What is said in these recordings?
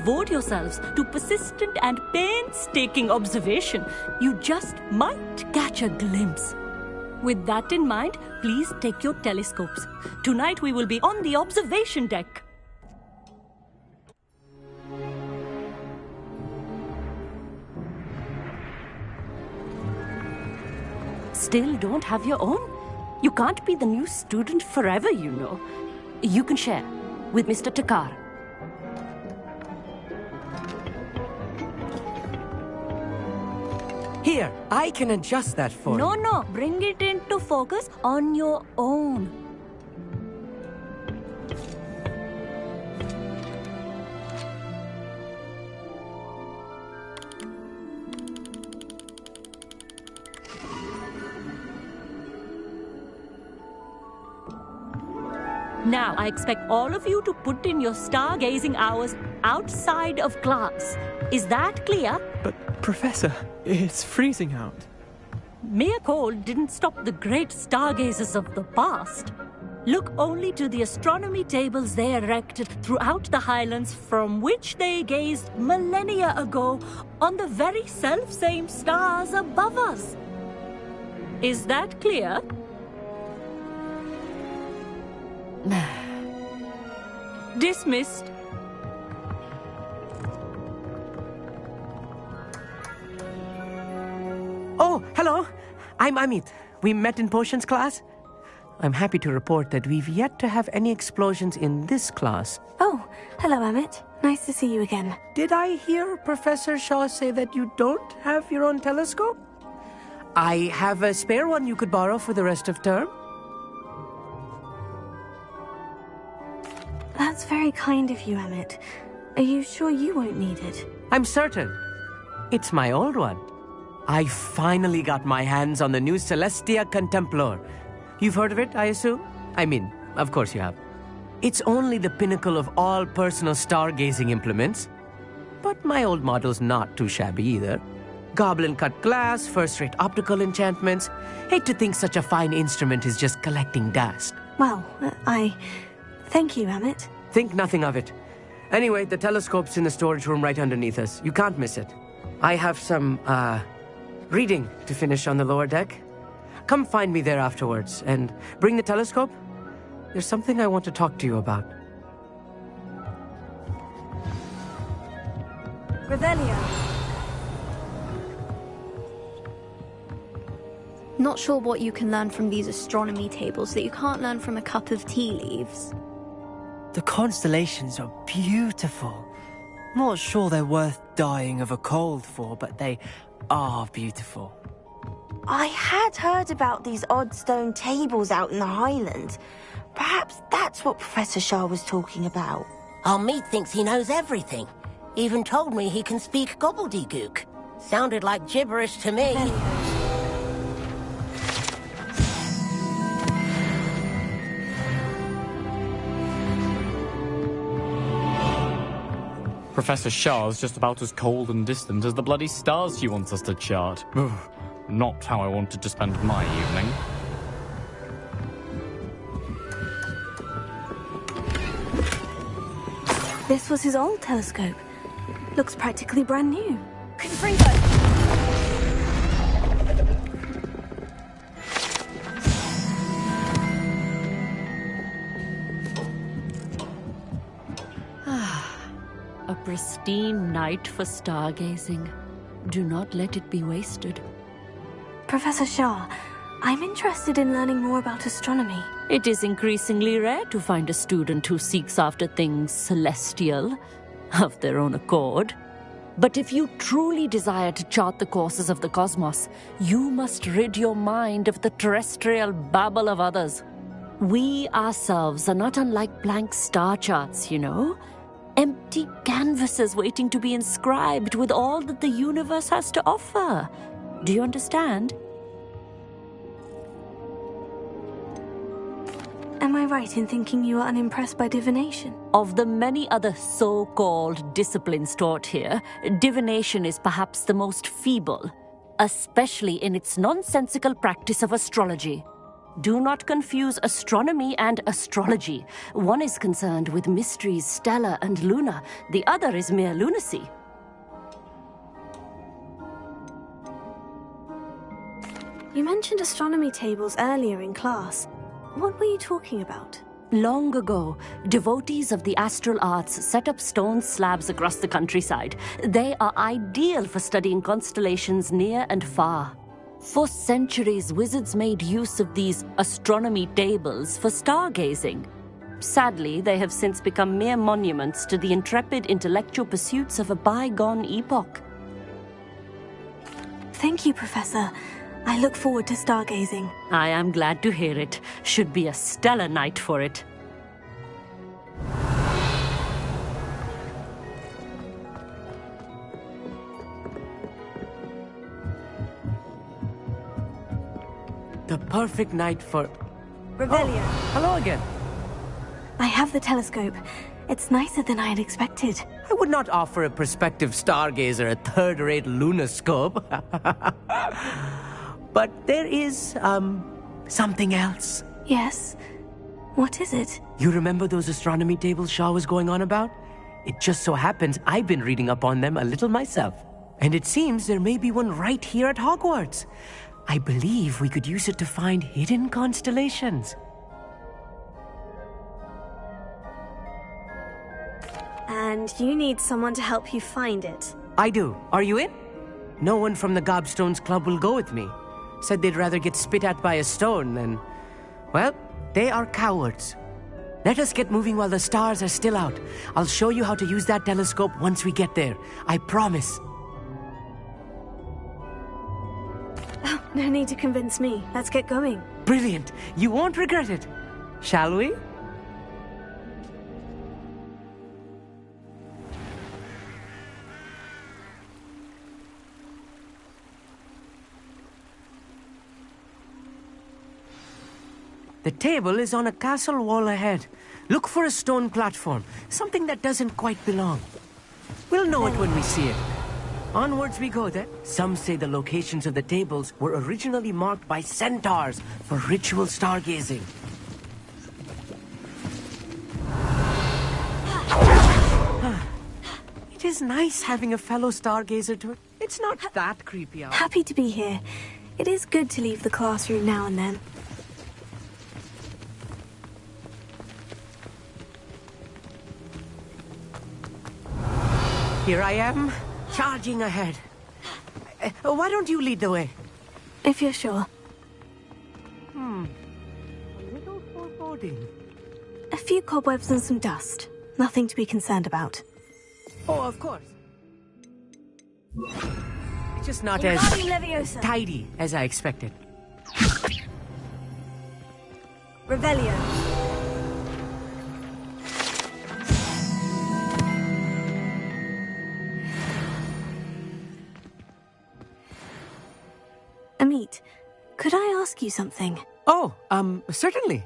devote yourselves to persistent and painstaking observation, you just might catch a glimpse. With that in mind, please take your telescopes. Tonight we will be on the observation deck. Still don't have your own? You can't be the new student forever, you know. You can share with Mr. Takar. Here, I can adjust that for you. No, bring it into focus on your own. Now, I expect all of you to put in your stargazing hours outside of class. Is that clear? But, Professor, it's freezing out. Mere cold didn't stop the great stargazers of the past. Look only to the astronomy tables they erected throughout the highlands from which they gazed millennia ago on the very self-same stars above us. Is that clear? Dismissed. Oh, hello. I'm Amit. We met in potions class. I'm happy to report that we've yet to have any explosions in this class. Oh, hello, Amit. Nice to see you again. Did I hear Professor Shaw say that you don't have your own telescope? I have a spare one you could borrow for the rest of term. That's very kind of you, Amit. Are you sure you won't need it? I'm certain. It's my old one. I finally got my hands on the new Celestia Contemplar. You've heard of it, I assume? I mean, of course you have. It's only the pinnacle of all personal stargazing implements. But my old model's not too shabby either. Goblin-cut glass, first-rate optical enchantments. Hate to think such a fine instrument is just collecting dust. Well, thank you, Amit. Think nothing of it. Anyway, the telescope's in the storage room right underneath us. You can't miss it. I have some, reading to finish on the lower deck. Come find me there afterwards, and bring the telescope. There's something I want to talk to you about. Revelio. Not sure what you can learn from these astronomy tables that you can't learn from a cup of tea leaves. The constellations are beautiful. Not sure they're worth dying of a cold for, but they are beautiful. I had heard about these odd stone tables out in the Highlands. Perhaps that's what Professor Shah was talking about. Meat thinks he knows everything. Even told me he can speak gobbledygook. Sounded like gibberish to me. Professor Shah's just about as cold and distant as the bloody stars she wants us to chart. Ugh, not how I wanted to spend my evening. This was his old telescope. Looks practically brand new. A pristine night for stargazing. Do not let it be wasted. Professor Shah, I'm interested in learning more about astronomy. It is increasingly rare to find a student who seeks after things celestial, of their own accord. But if you truly desire to chart the courses of the cosmos, you must rid your mind of the terrestrial babble of others. We ourselves are not unlike blank star charts, you know. Empty canvases waiting to be inscribed with all that the universe has to offer. Do you understand? Am I right in thinking you are unimpressed by divination? Of the many other so-called disciplines taught here, divination is perhaps the most feeble, especially in its nonsensical practice of astrology. Do not confuse astronomy and astrology. One is concerned with mysteries stellar and lunar. The other is mere lunacy. You mentioned astronomy tables earlier in class. What were you talking about? Long ago, devotees of the astral arts set up stone slabs across the countryside. They are ideal for studying constellations near and far. For centuries, wizards made use of these astronomy tables for stargazing. Sadly, they have since become mere monuments to the intrepid intellectual pursuits of a bygone epoch. Thank you, Professor. I look forward to stargazing. I am glad to hear it. Should be a stellar night for it. The perfect night for... Revelio. Oh, hello again. I have the telescope. It's nicer than I had expected. I would not offer a prospective stargazer a third-rate lunoscope. But there is, something else. Yes? What is it? You remember those astronomy tables Shaw was going on about? It just so happens I've been reading up on them a little myself. And it seems there may be one right here at Hogwarts. I believe we could use it to find hidden constellations. And you need someone to help you find it. I do. Are you in? No one from the Gobstones Club will go with me. Said they'd rather get spit at by a stone than... Well, they are cowards. Let us get moving while the stars are still out. I'll show you how to use that telescope once we get there. I promise. Oh, no need to convince me. Let's get going. Brilliant. You won't regret it. Shall we? The table is on a castle wall ahead. Look for a stone platform, something that doesn't quite belong. We'll know it when we see it. Onwards we go then. Some say the locations of the tables were originally marked by centaurs for ritual stargazing. It is nice having a fellow stargazer to it. It's not that creepy out. Happy to be here. It is good to leave the classroom now and then. Here I am, charging ahead. Why don't you lead the way? If you're sure. A little foreboding. A few cobwebs and some dust. Nothing to be concerned about. Oh, of course. It's just not as Leviosa. tidy as I expected. Revelio. Amit, could I ask you something? Oh, certainly.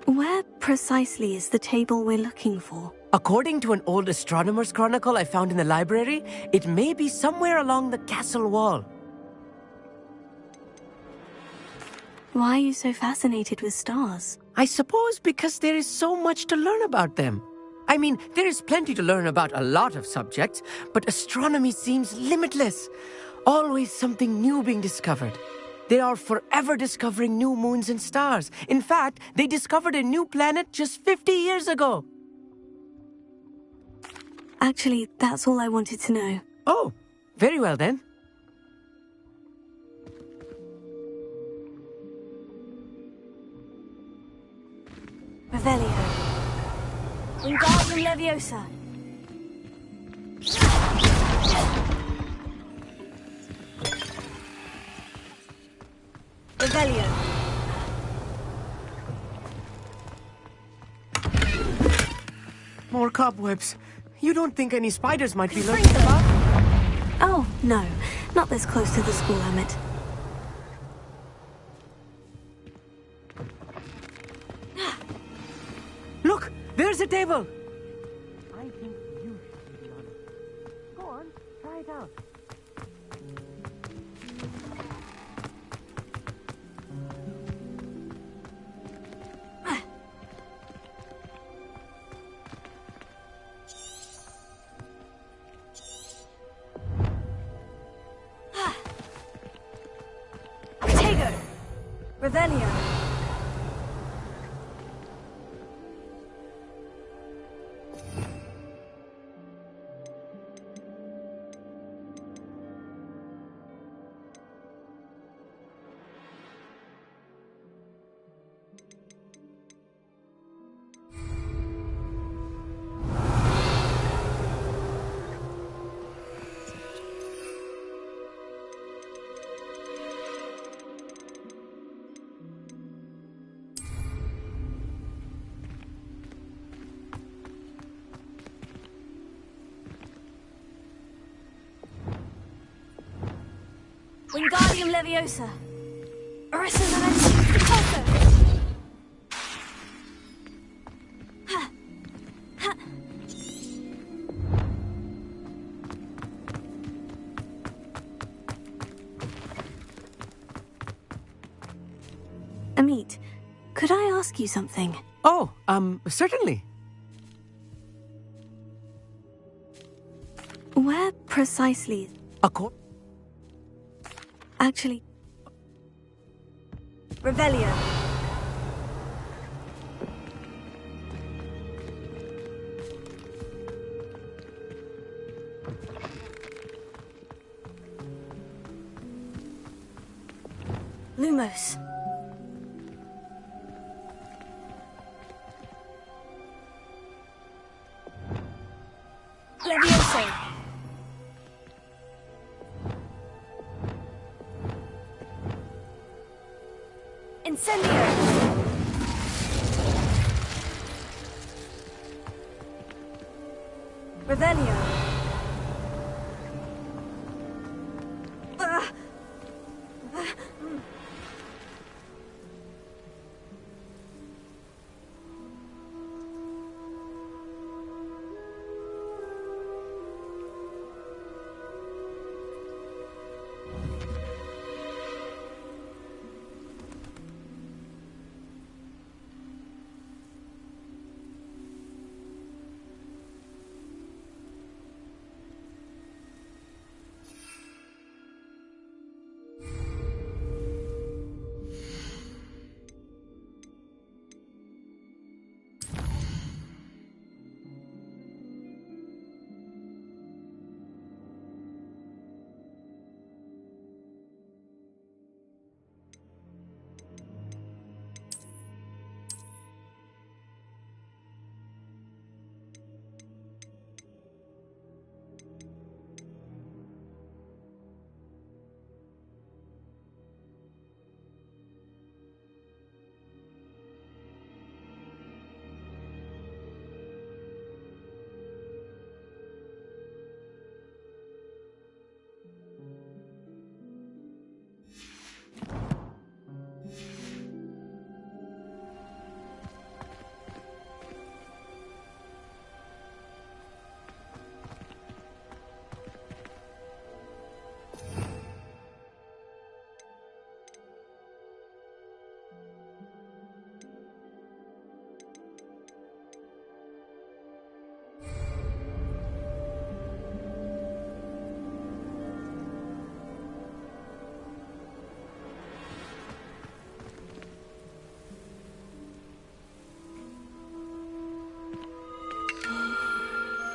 Where precisely is the table we're looking for? According to an old astronomer's chronicle I found in the library, it may be somewhere along the castle wall. Why are you so fascinated with stars? I suppose because there is so much to learn about them. I mean, there is plenty to learn about a lot of subjects, but astronomy seems limitless. Always something new being discovered. They are forever discovering new moons and stars. In fact, they discovered a new planet just 50 years ago. Actually, that's all I wanted to know. Oh, very well then. Revelio. Wingardium Leviosa. Revelio. More cobwebs. You don't think any spiders might be lurking about? Oh, no. Not this close to the school, Amit. Look! There's a table! I think you should be on it. Go on, try it out. Revelio. Wingardium Leviosa. Orisa Leviosa. Amit, could I ask you something? Oh, certainly. Where precisely? Actually... Revelio. Lumos. Levioso. Incendio! Revelio!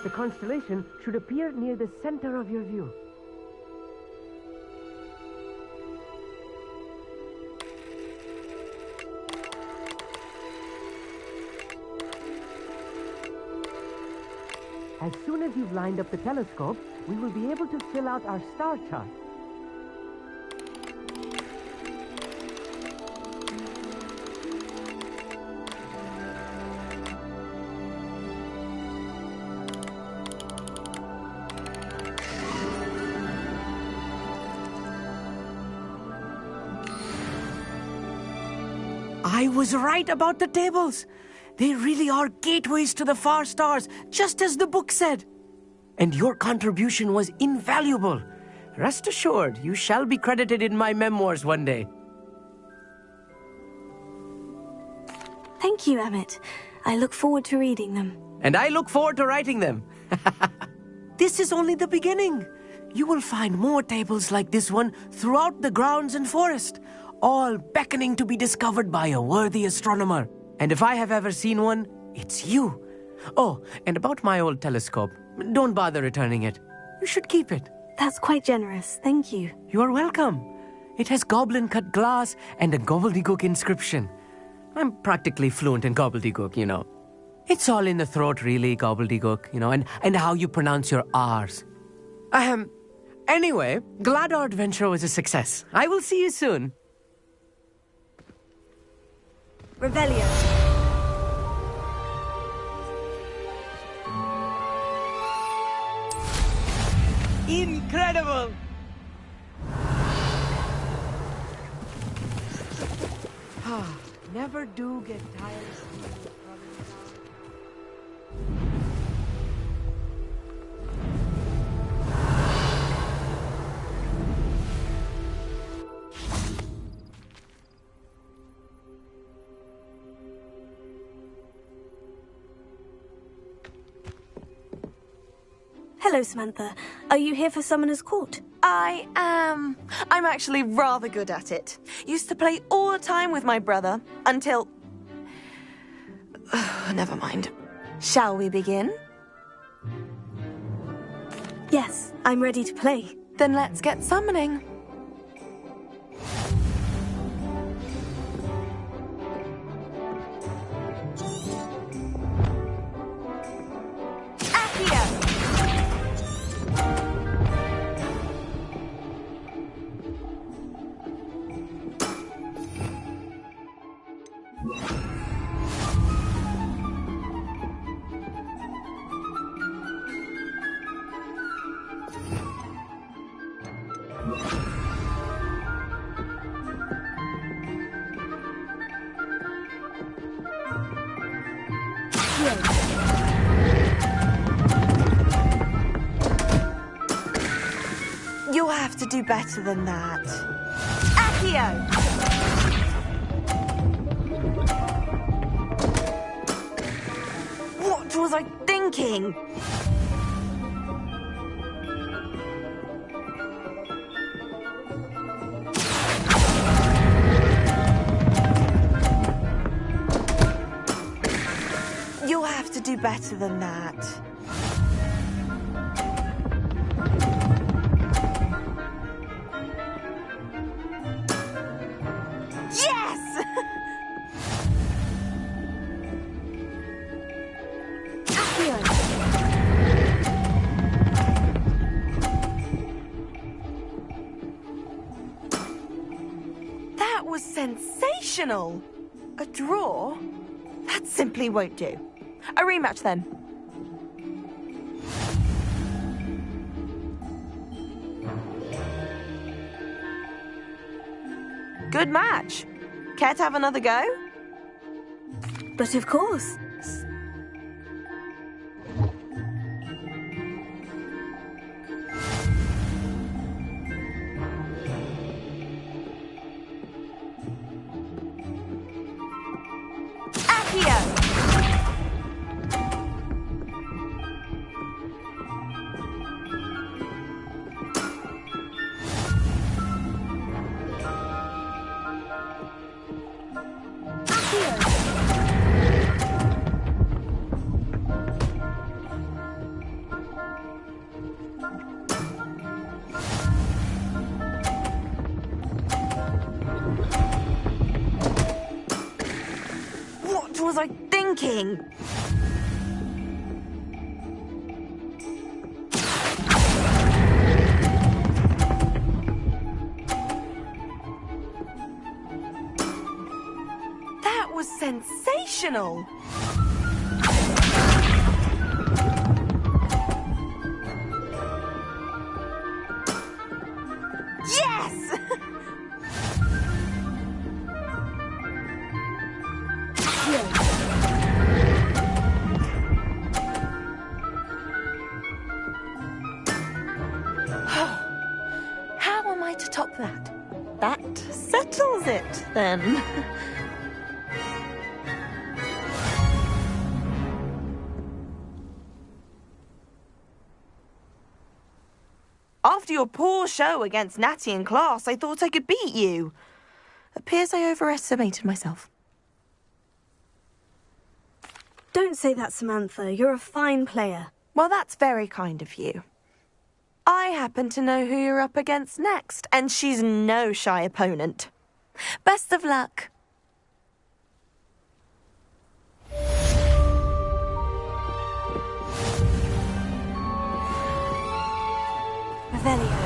The constellation should appear near the center of your view. As soon as you've lined up the telescope, we will be able to fill out our star chart. I was right about the tables. They really are gateways to the far stars, just as the book said. And your contribution was invaluable. Rest assured, you shall be credited in my memoirs one day. Thank you, Amit. I look forward to reading them. And I look forward to writing them. This is only the beginning. You will find more tables like this one throughout the grounds and forest, all beckoning to be discovered by a worthy astronomer. And if I have ever seen one, it's you. Oh, and about my old telescope, don't bother returning it. You should keep it. That's quite generous, thank you. You're welcome. It has goblin-cut glass and a gobbledygook inscription. I'm practically fluent in gobbledygook, you know. It's all in the throat, really, gobbledygook, you know, and how you pronounce your R's. Anyway, glad our adventure was a success. I will see you soon. Revelio. Incredible! Never do get tired of seeing the province. Hello, Samantha. Are you here for Summoner's Court? I am. I'm actually rather good at it. Used to play all the time with my brother until... Never mind. Shall we begin? Yes, I'm ready to play. Then let's get summoning. You'll have to do better than that. Accio! What was I thinking? You'll have to do better than that. Sensational! A draw? That simply won't do. A rematch then. Good match. Care to have another go? But of course. What was I thinking? That was sensational! Yes! How am I to top that? That settles it, then. After your poor show against Natty in class, I thought I could beat you. Appears I overestimated myself. Don't say that, Samantha. You're a fine player. Well, that's very kind of you. I happen to know who you're up against next, and she's no shy opponent. Best of luck. Revelio.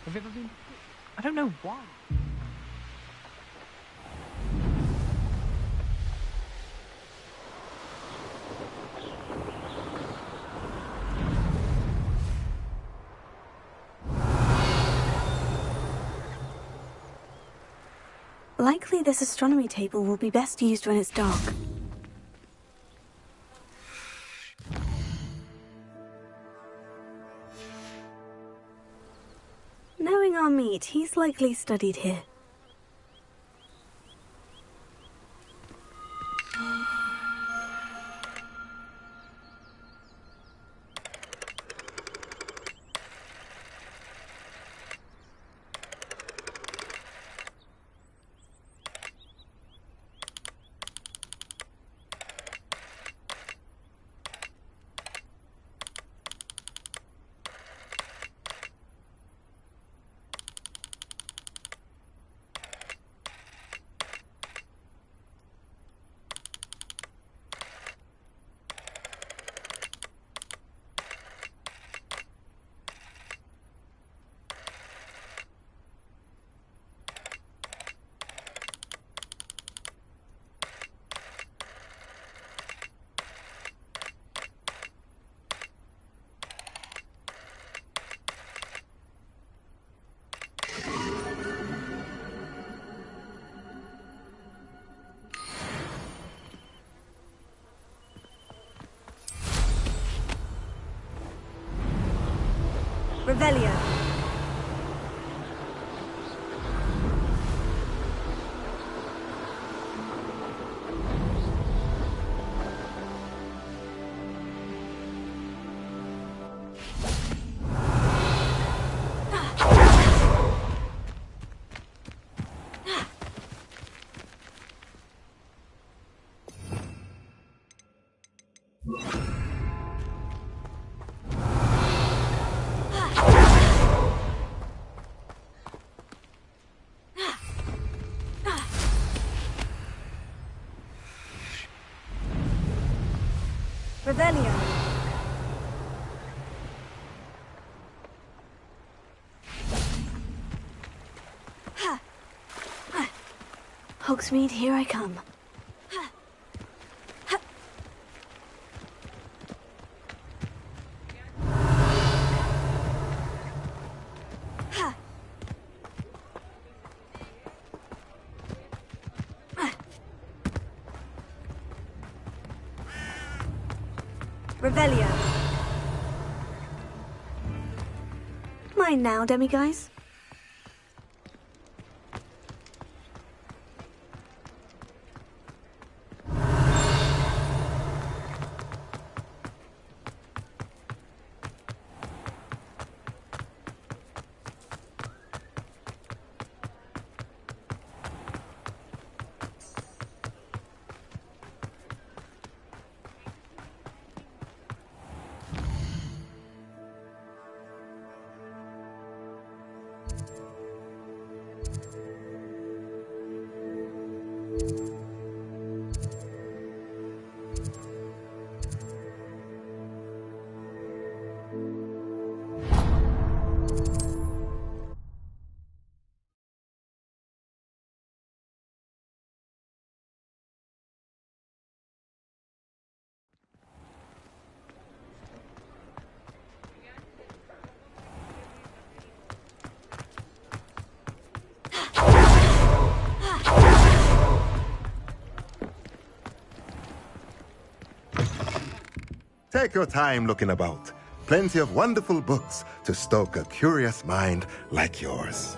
Have you ever been? I don't know why. Likely this astronomy table will be best used when it's dark. Knowing our meat, he's likely studied here. Revelio. Revelio. Hogsmeade, here I come. Revelio. Mine now, demiguise. Take your time looking about. Plenty of wonderful books to stoke a curious mind like yours.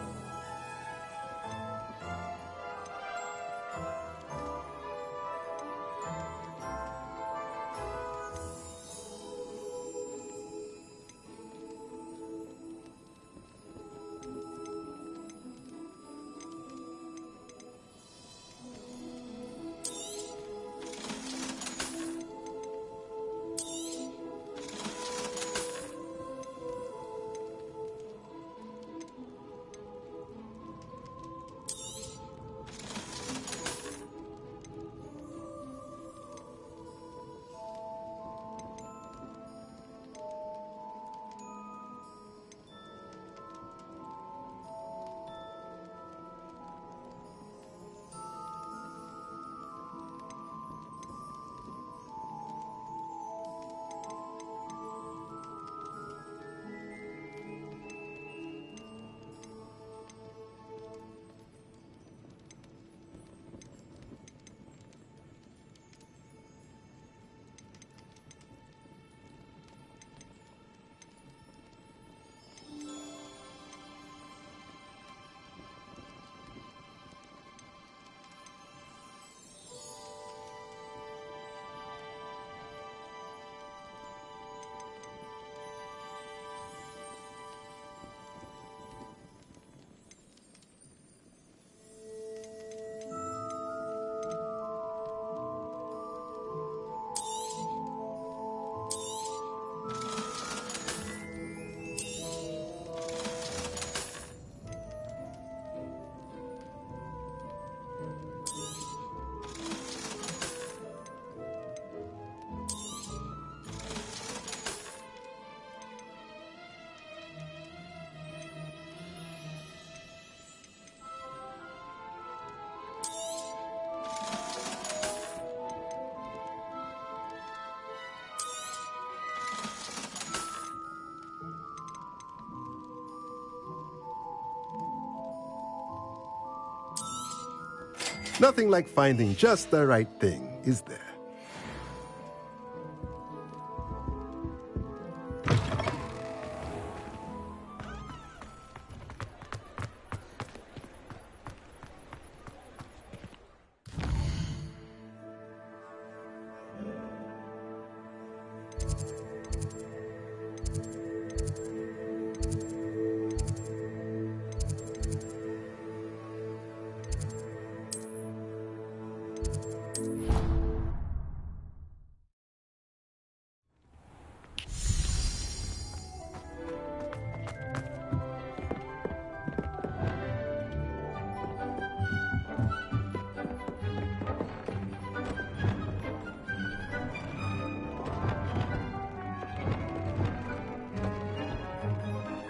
Nothing like finding just the right thing, is there?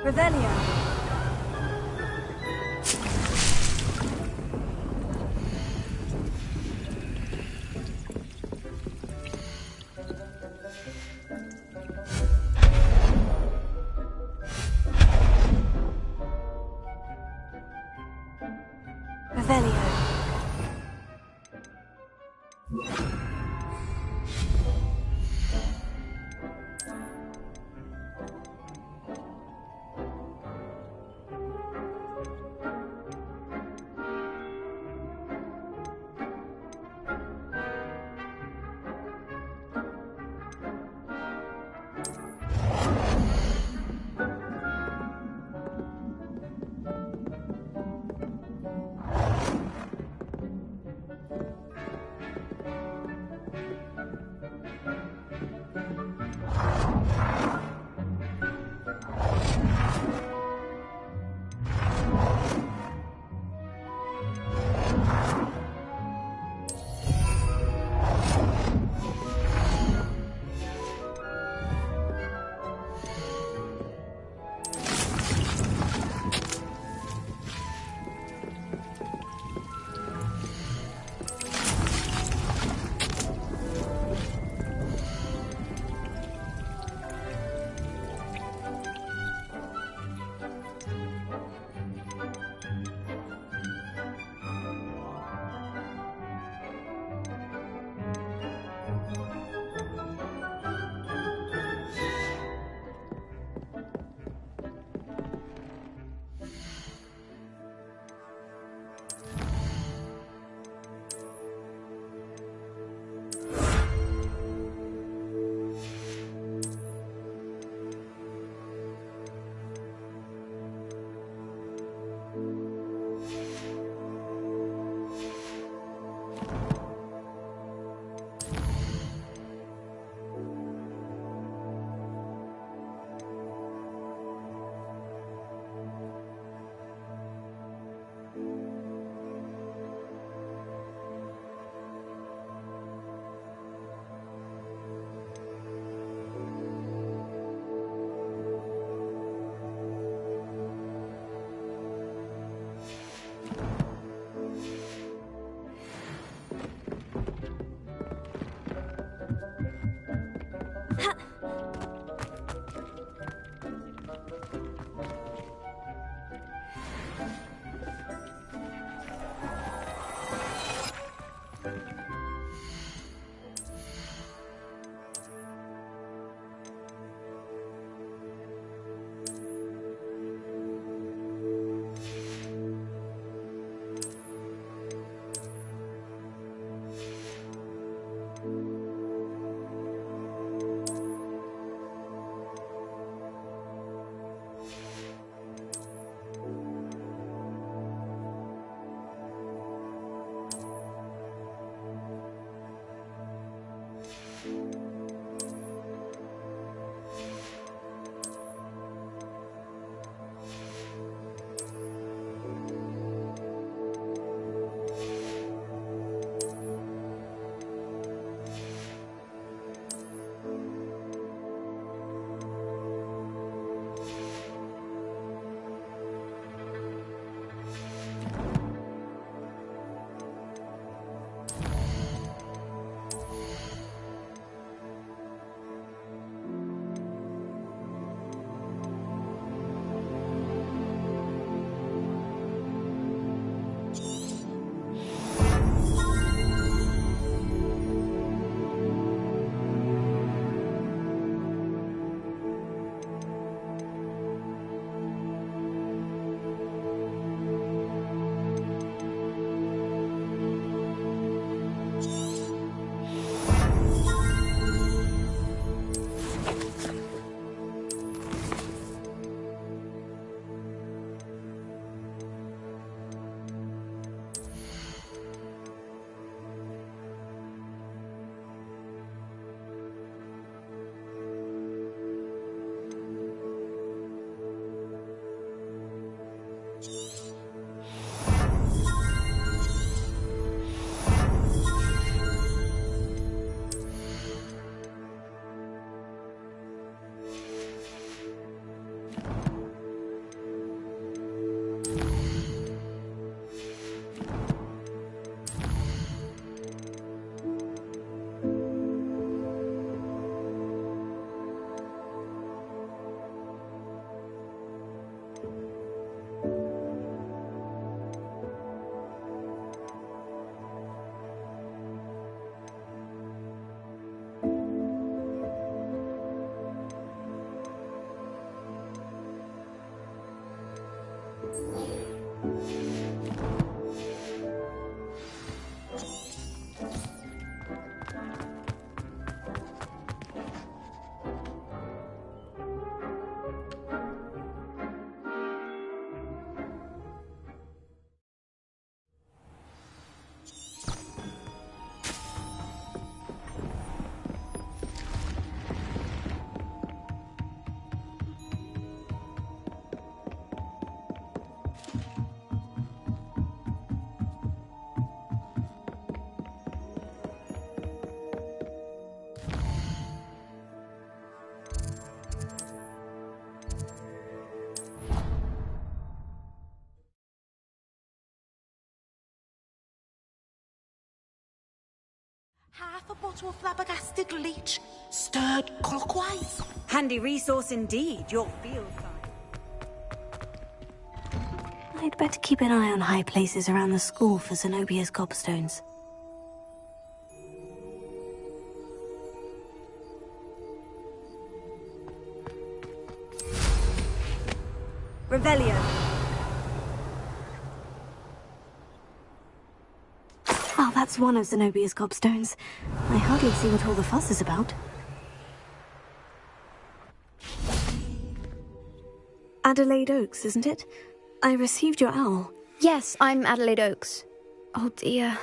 Revelio. Revelio. Half a bottle of flabbergasted leech, stirred clockwise. Handy resource indeed, your field guide. I'd better keep an eye on high places around the school for Zenobia's gobstones. Revelio. Oh, that's one of Zenobia's gobstones. I hardly see what all the fuss is about. Adelaide Oaks, isn't it? I received your owl. Yes, I'm Adelaide Oaks. Oh dear.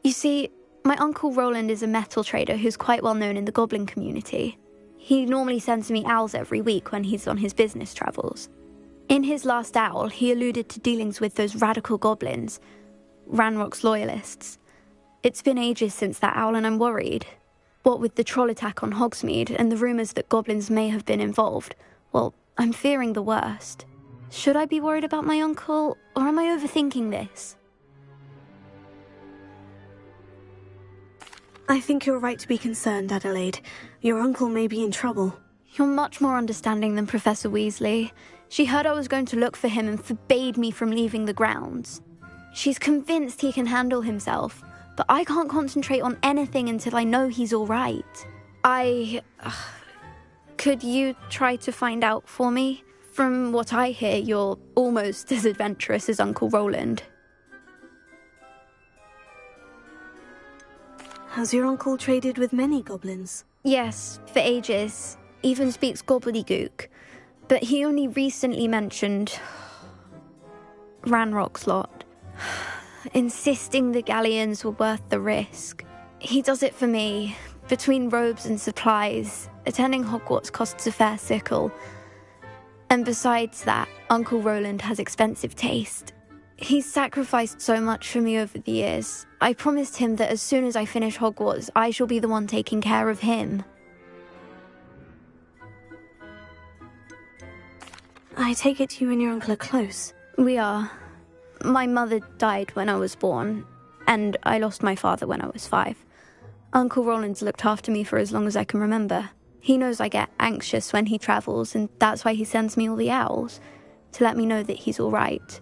You see, my Uncle Roland is a metal trader who's quite well known in the goblin community. He normally sends me owls every week when he's on his business travels. In his last owl, he alluded to dealings with those radical goblins, Ranrock's loyalists. It's been ages since that owl and I'm worried. What with the troll attack on Hogsmeade and the rumours that goblins may have been involved, well, I'm fearing the worst. Should I be worried about my uncle, or am I overthinking this? I think you're right to be concerned, Adelaide. Your uncle may be in trouble. You're much more understanding than Professor Weasley. She heard I was going to look for him and forbade me from leaving the grounds. She's convinced he can handle himself, but I can't concentrate on anything until I know he's all right. Could you try to find out for me? From what I hear, you're almost as adventurous as Uncle Roland. Has your uncle traded with many goblins? Yes, for ages. Even speaks gobbledygook. But he only recently mentioned Ranrock's lot, insisting the galleons were worth the risk. He does it for me. Between robes and supplies, attending Hogwarts costs a fair sickle. And besides that, Uncle Roland has expensive taste. He's sacrificed so much for me over the years. I promised him that as soon as I finish Hogwarts, I shall be the one taking care of him. I take it you and your uncle are close. We are. My mother died when I was born, and I lost my father when I was 5. Uncle Roland's looked after me for as long as I can remember. He knows I get anxious when he travels, and that's why he sends me all the owls, to let me know that he's all right.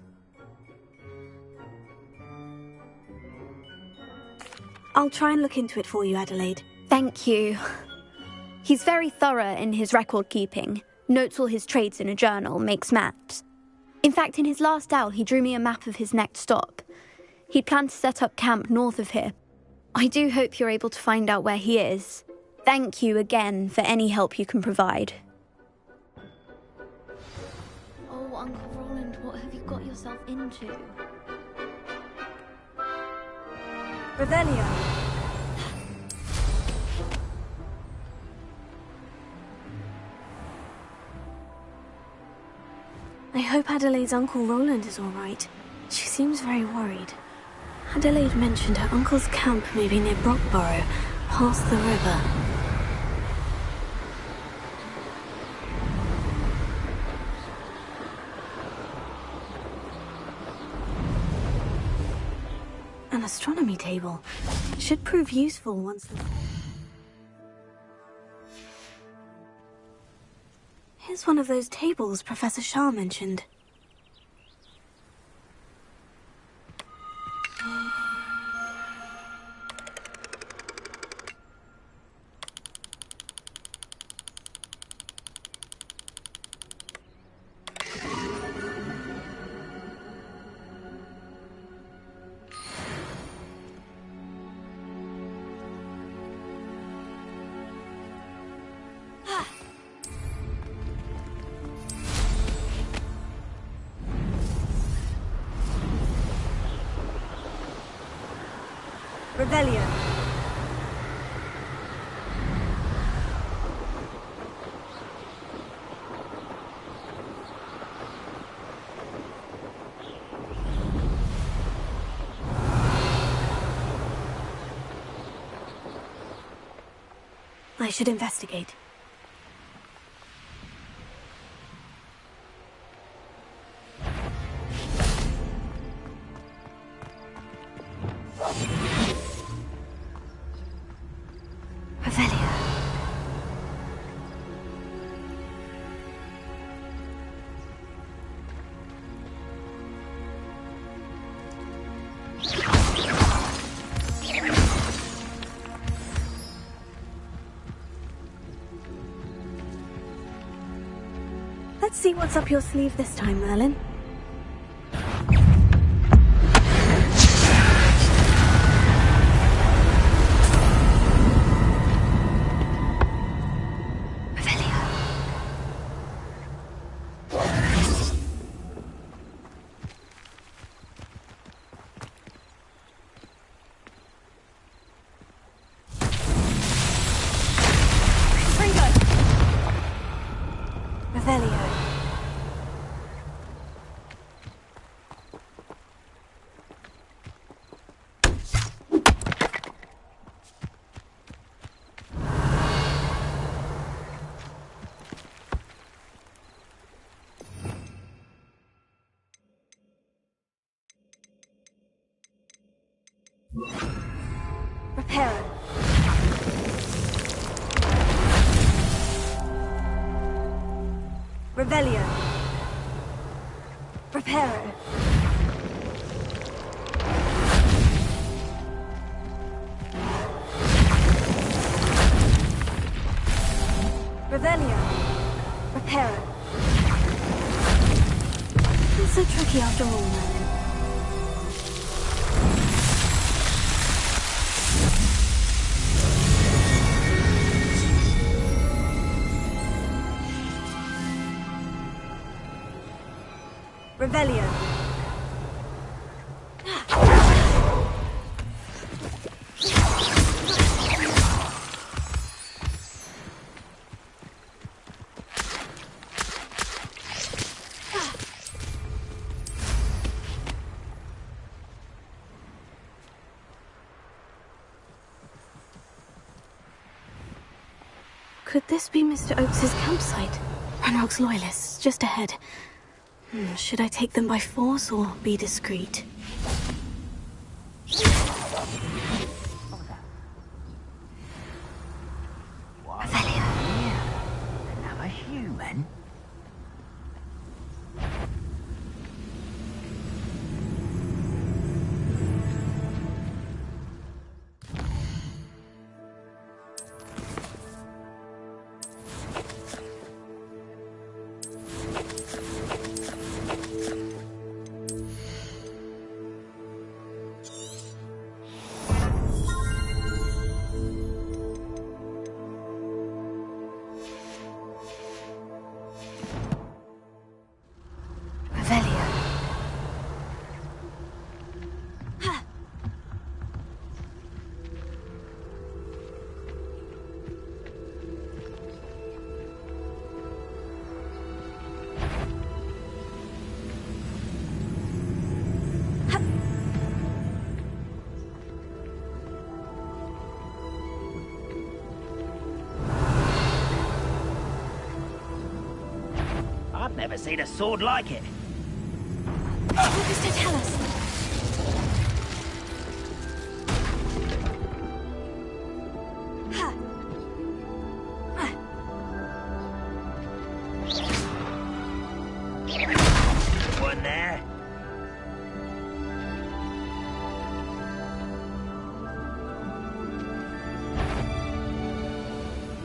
I'll try and look into it for you, Adelaide. Thank you. He's very thorough in his record keeping, notes all his trades in a journal, makes maps. In fact, in his last owl, he drew me a map of his next stop. He planned to set up camp north of here. I do hope you're able to find out where he is. Thank you again for any help you can provide. Oh, Uncle Roland, what have you got yourself into? Revelio. I hope Adelaide's Uncle Roland is all right. She seems very worried. Adelaide mentioned her uncle's camp may be near Brockborough, past the river. An astronomy table. It should prove useful once the... Here's one of those tables Professor Shah mentioned. Revelio. I should investigate. Let's see what's up your sleeve this time, Merlin. Reparo. Revelio. Reparo. Revelio. Reparo. It's so tricky after all, Merlin. Revelio. Could this be Mr. Oakes's campsite? Ranrock's loyalists, just ahead. Should I take them by force or be discreet? Another human? I've never seen a sword like it. What does it tell us? One there.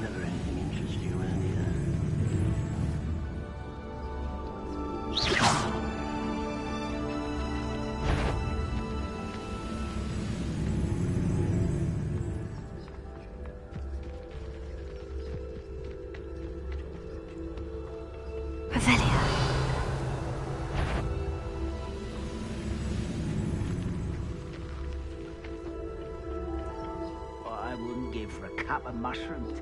Never anything interesting around here. I wouldn't give for a cup of mushroom tea.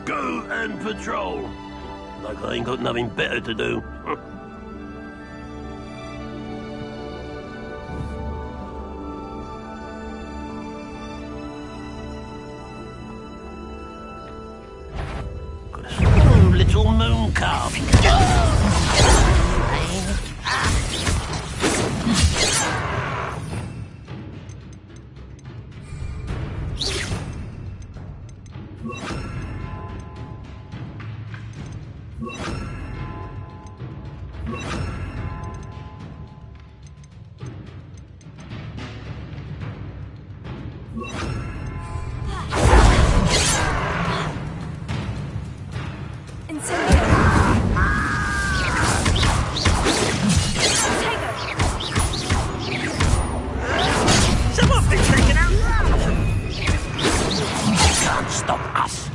Go and patrol. Like I ain't got nothing better to do. Got a strong little moon calf. Someone's been taken out! Can't stop us.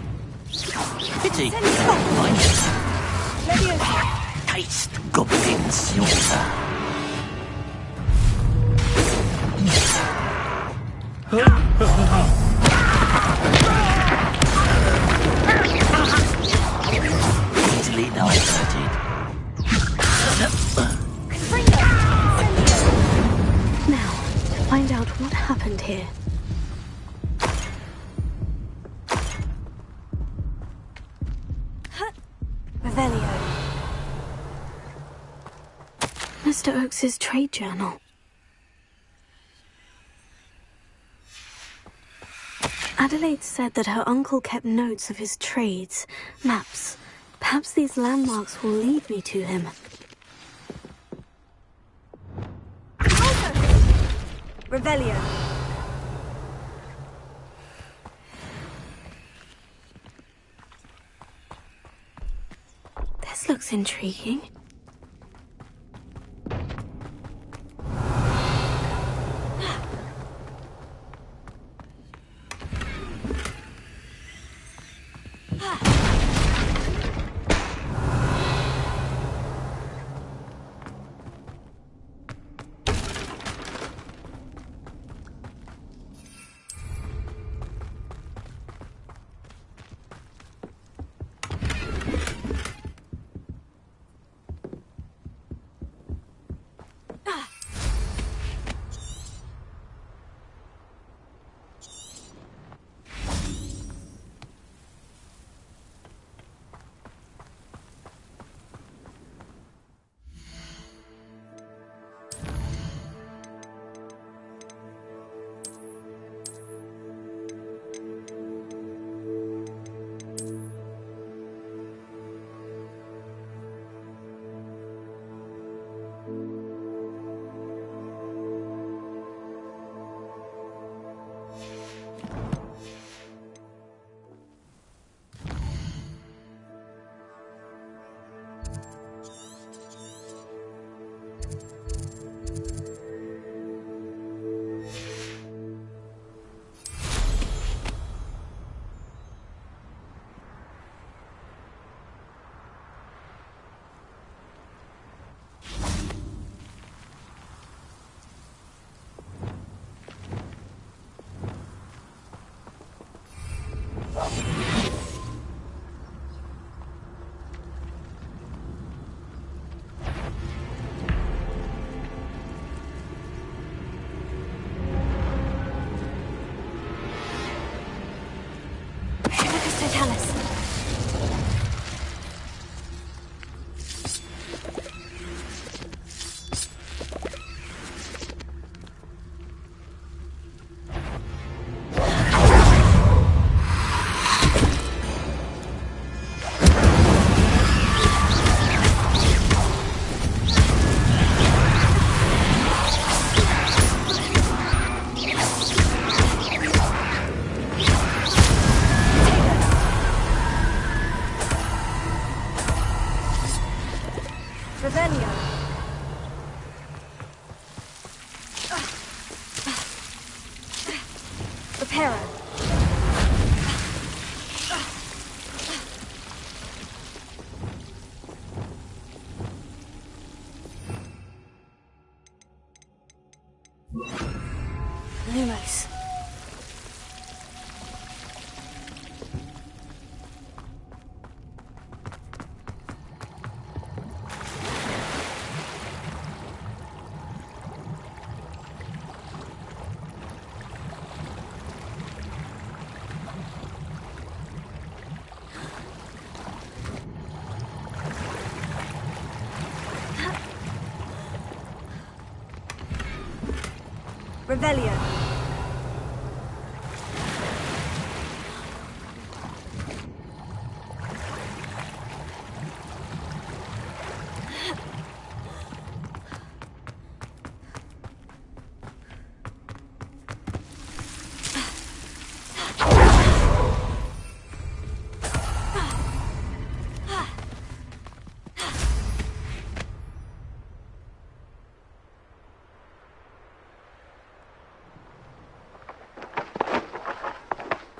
Pity. Taste goblin silver. Easily diverted. Now, to find out what happened here. Revelio. Mr. Oakes's trade journal. Adelaide said that her uncle kept notes of his trades, maps. Perhaps these landmarks will lead me to him. Revelio. This looks intriguing. Lumos. Revelio.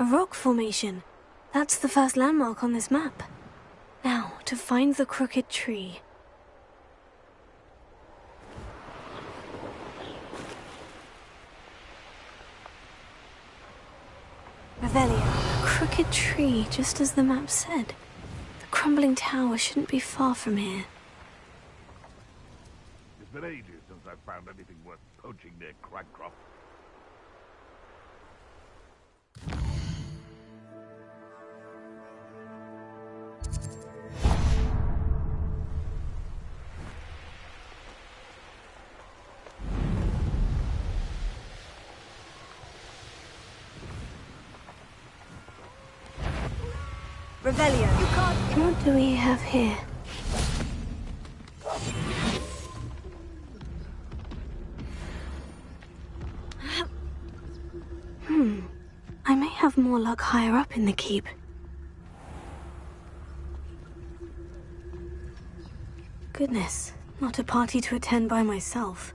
A rock formation. That's the first landmark on this map. Now, to find the crooked tree. Revelio. A crooked tree, just as the map said. The crumbling tower shouldn't be far from here. It's been ages since I've found anything worth poaching near Cragcroft. Revelio. What do we have here? I may have more luck higher up in the keep. Goodness, not a party to attend by myself.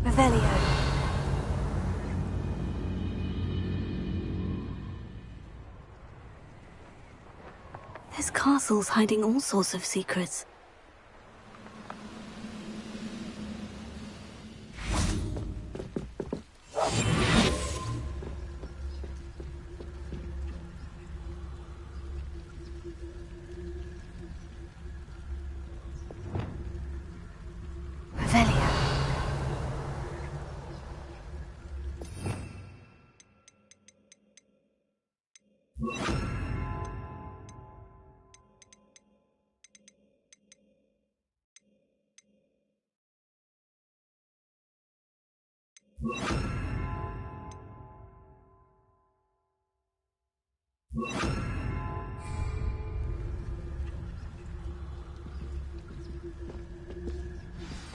Revelio. This castle's hiding all sorts of secrets. Revelio.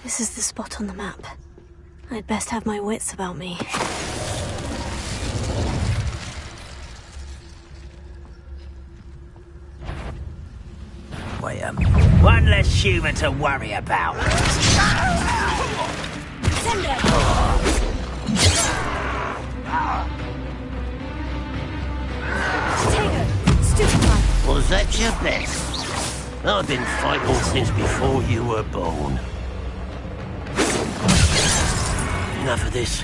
This is the spot on the map. I'd best have my wits about me. One less human to worry about. Was that your best? I've been fighting since before you were born. Enough of this.